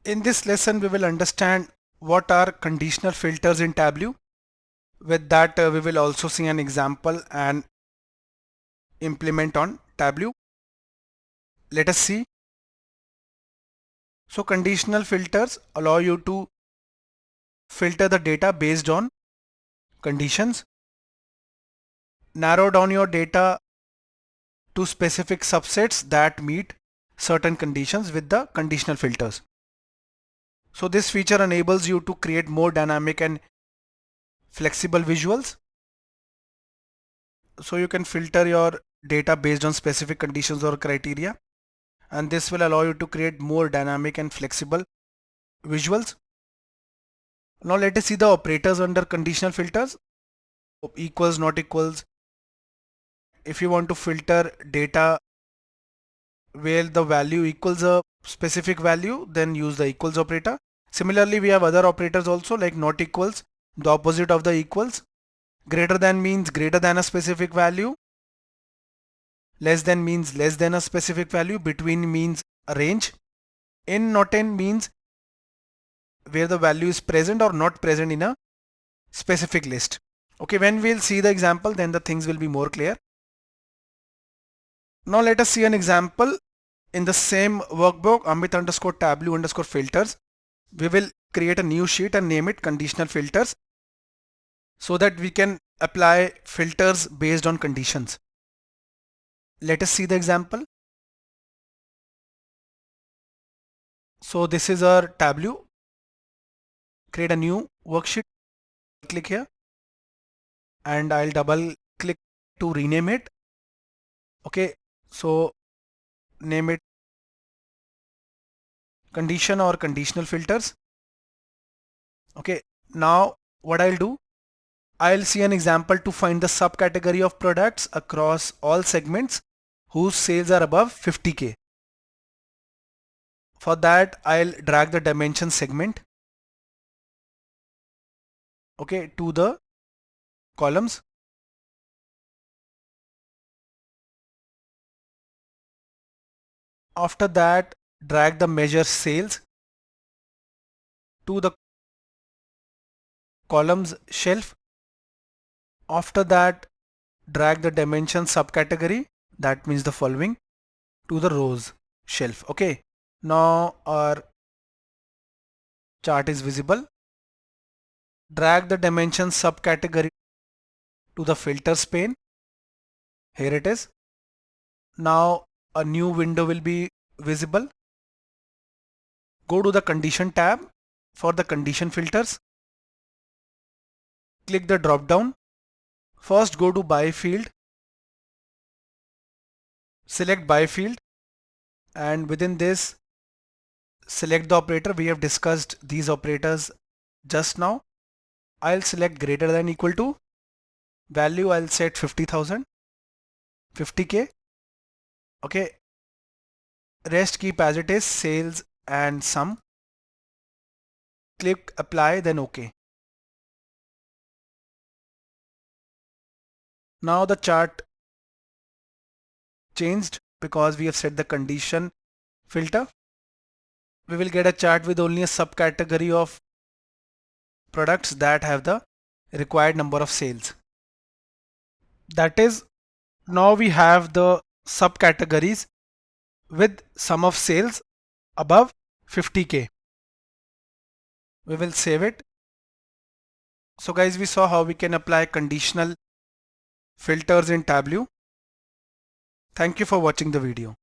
In this lesson, we will understand what are conditional filters in Tableau. With that, we will also see an example and implement on Tableau. Let us see. So conditional filters allow you to filter the data based on conditions, narrow down your data to specific subsets that meet certain conditions with the conditional filters. So this feature enables you to create more dynamic and flexible visuals. So you can filter your data based on specific conditions or criteria, and this will allow you to create more dynamic and flexible visuals. Now let us see the operators under conditional filters. Equals, not equals. If you want to filter data where the value equals a specific value, then use the equals operator. Similarly, we have other operators also, like not equals, the opposite of the equals. Greater than means greater than a specific value. Less than means less than a specific value. Between means a range. In, not in means where the value is present or not present in a specific list. Okay, when we'll see the example, then the things will be more clear. Now let us see an example in the same workbook, Amit underscore Tableau underscore filters. We will create a new sheet and name it conditional filters so that we can apply filters based on conditions. Let us see the example. So this is our Tableau. Create a new worksheet. Click here and I'll double click to rename it. Okay, so name it condition or conditional filters. Okay, now what I'll do, I'll see an example to find the subcategory of products across all segments whose sales are above 50k. For that, I'll drag the dimension segment, okay, to the columns. After that, drag the measure sales to the columns shelf. After that, drag the dimension subcategory, that means the following, to the rows shelf. Okay, now our chart is visible. Drag the dimension subcategory to the filters pane. Here it is. Now a new window will be visible. Go to the condition tab for the condition filters. Click the drop down. First go to by field. Select by field, and within this select the operator. We have discussed these operators just now. I'll select greater than equal to. Value I'll set 50,000, 50k. Okay, rest keep as it is, sales and sum. Click apply, then OK. Now the chart changed because we have set the condition filter. We will get a chart with only a subcategory of products that have the required number of sales. That is, now we have the subcategories with sum of sales above 50k. We will save it. So guys, we saw how we can apply conditional filters in Tableau. Thank you for watching the video.